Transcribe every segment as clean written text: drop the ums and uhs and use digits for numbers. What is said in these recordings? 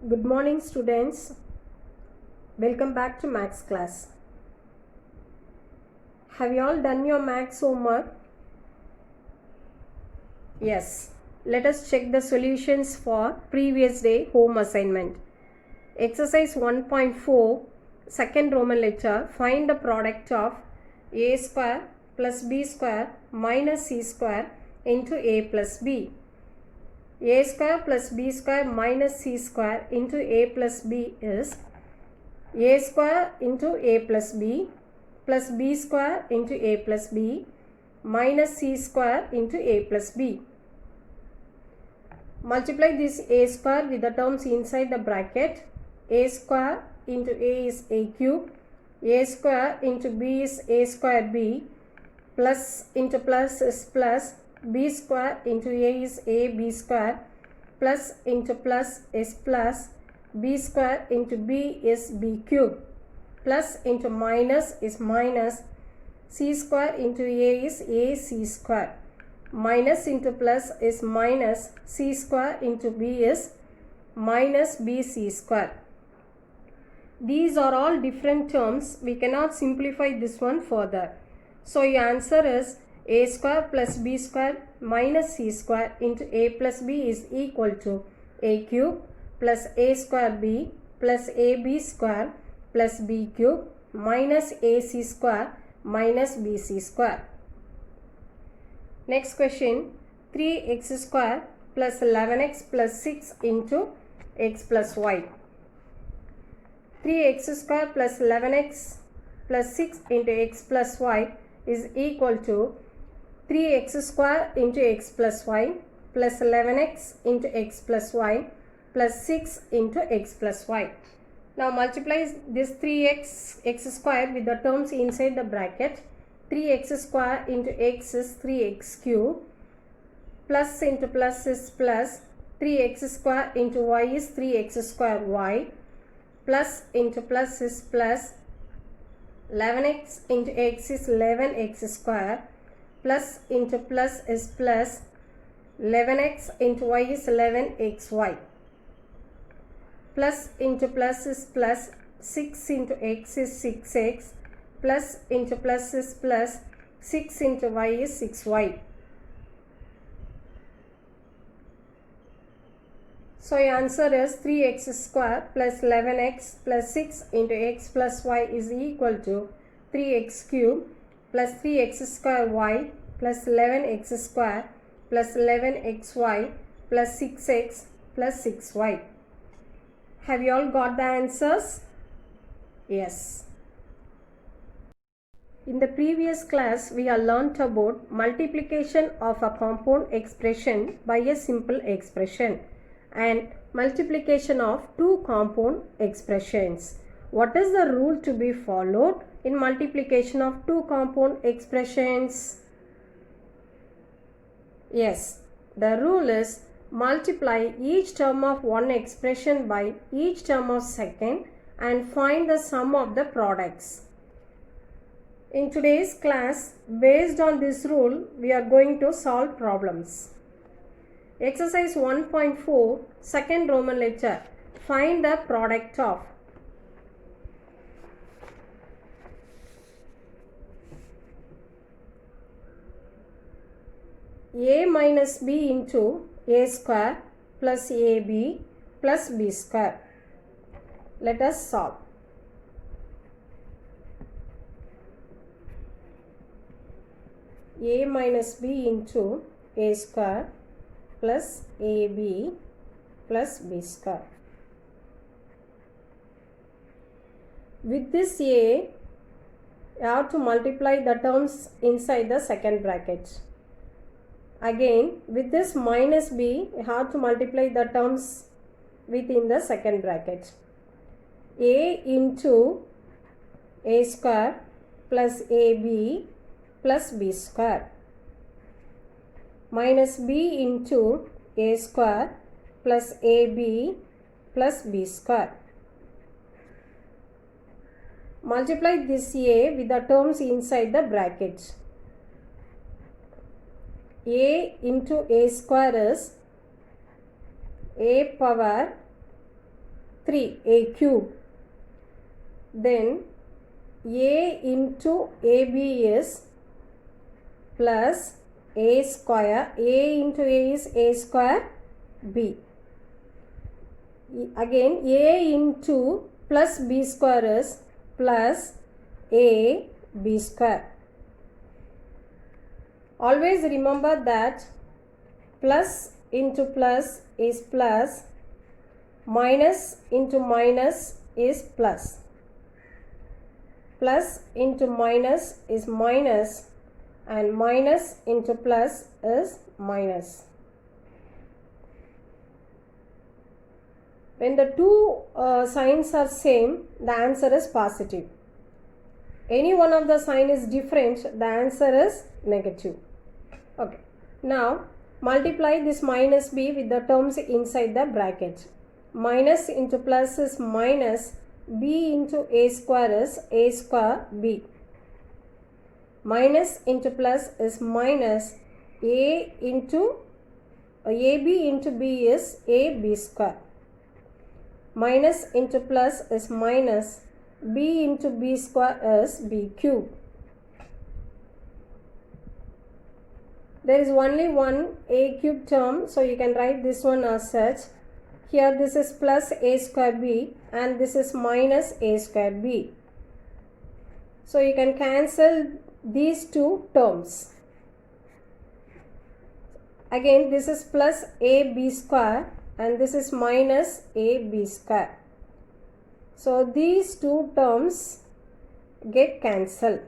Good morning, students. Welcome back to Maths class. Have you all done your Maths homework? Yes. Let us check the solutions for previous day home assignment. Exercise 1.4, second Roman letter. Find the product of a square plus b square minus c square into a plus b. A square plus b square minus c square into a plus b is a square into a plus b square into a plus b minus c square into a plus b. Multiply this a square with the terms inside the bracket. A square into a is a cube, a square into b is a square b, plus into plus is plus, b square into a is a b square, plus into plus is plus, b square into b is b cube, plus into minus is minus, c square into a is a c square, minus into plus is minus, c square into b is minus b c square. These are all different terms. We cannot simplify this one further. So your answer is a square plus b square minus c square into a plus b is equal to a cube plus a square b plus ab square plus b cube minus ac square minus bc square. Next question, 3x square plus 11x plus 6 into x plus y. 3x square plus 11x plus 6 into x plus y is equal to 3x square into x plus y plus 11x into x plus y plus 6 into x plus y. Now multiply this 3x square with the terms inside the bracket. 3x square into x is 3x cube, plus into plus is plus, 3x square into y is 3x square y, plus into plus is plus, 11x into x is 11x square, plus into plus is plus, 11x into y is 11xy, plus into plus is plus, 6 into x is 6x, plus into plus is plus, 6 into y is 6y. So your answer is 3x square plus 11x plus 6 into x plus y is equal to 3x cube plus 3x square y plus 11x square plus 11xy plus 6x plus 6y. Have you all got the answers? Yes. In the previous class, we have learnt about multiplication of a compound expression by a simple expression and multiplication of two compound expressions. What is the rule to be followed in multiplication of two compound expressions? Yes, the rule is multiply each term of one expression by each term of second and find the sum of the products. In today's class, based on this rule, we are going to solve problems. Exercise 1.4, second Roman letter. Find the product of a minus b into a square plus ab plus b square. Let us solve. A minus b into a square plus ab plus b square. With this a, you have to multiply the terms inside the second bracket. Again, with this minus b, you have to multiply the terms within the second bracket. A into a square plus ab plus b square minus b into a square plus ab plus b square. Multiply this a with the terms inside the bracket. A into a square is a power 3 a cube. Then a into ab is plus a square. A into a is a square b. Again a into plus b square is plus a b square. Always remember that plus into plus is plus, minus into minus is plus, plus into minus is minus, and minus into plus is minus. When the two signs are same, the answer is positive. Any one of the sign is different, the answer is negative. Okay. Now multiply this minus b with the terms inside the bracket. Minus into plus is minus, b into a square is a square b. Minus into plus is minus, a into ab into b is ab square. Minus into plus is minus, b into b square is b cube. There is only one a cube term, so you can write this one as such. Here this is plus a square b and this is minus a square b. So you can cancel these two terms. Again this is plus ab square and this is minus ab square. So these two terms get cancelled.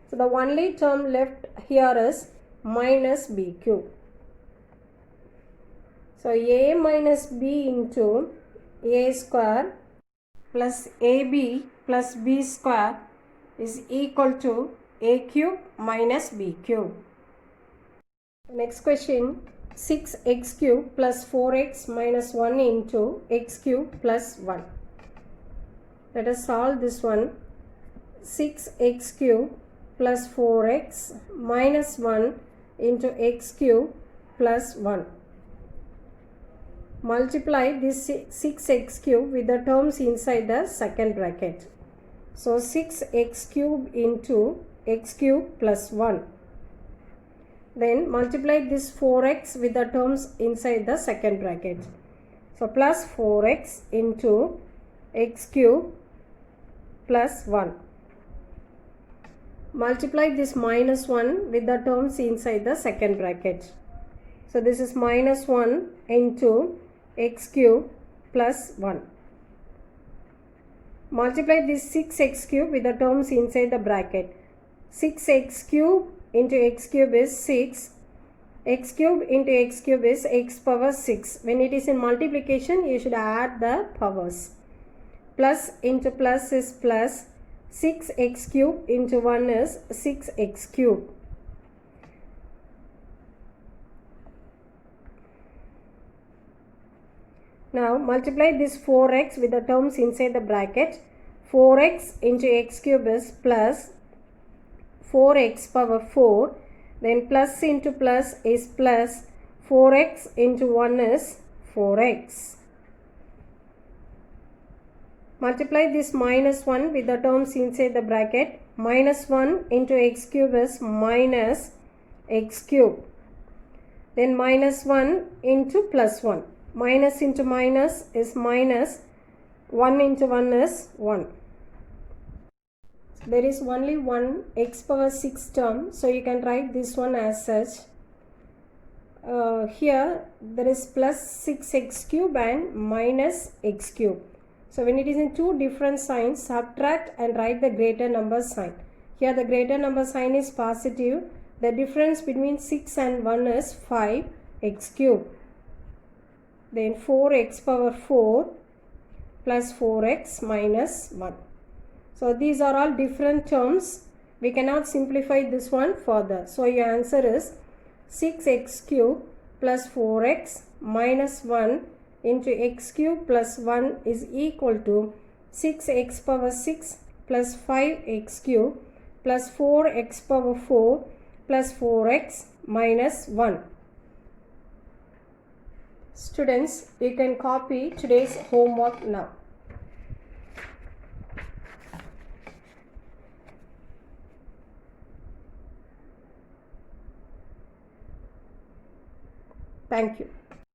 So the only term left here is minus b cube. So a minus b into a square plus ab plus b square is equal to a cube minus b cube. Next question, 6x cube plus 4x minus 1 into x cube plus 1. Let us solve this one. 6x cube plus 4x minus 1 into x cube plus 1. Multiply this 6x cube with the terms inside the second bracket. So 6x cube into x cube plus 1. Then multiply this 4x with the terms inside the second bracket. So plus 4x into x cube plus 1. Multiply this minus 1 with the terms inside the second bracket. So this is minus 1 into x cube plus 1. Multiply this 6x cube with the terms inside the bracket. 6x cube into x cube is 6. X cube into x cube is x power 6. When it is in multiplication, you should add the powers. Plus into plus is plus. 6x cube into 1 is 6x cube. Now multiply this 4x with the terms inside the bracket. 4x into x cube is plus 4x power 4. Then plus into plus is plus 4x into 1 is 4x. Multiply this minus 1 with the terms inside the bracket. Minus 1 into x cube is minus x cube. Then minus 1 into plus 1. Minus into minus is minus. 1 into 1 is 1. There is only one x power 6 term, so you can write this one as such. Here there is plus 6x cube and minus x cube. So when it is in two different signs, subtract and write the greater number sign. Here the greater number sign is positive. The difference between 6 and 1 is 5x cube. Then 4x power 4 plus 4x minus 1. So these are all different terms. We cannot simplify this one further. So your answer is 6x cube plus 4x minus 1 into x cube plus 1 is equal to 6x power 6 plus 5x cube plus 4x power 4 plus 4x minus 1. Students, you can copy today's homework now. Thank you.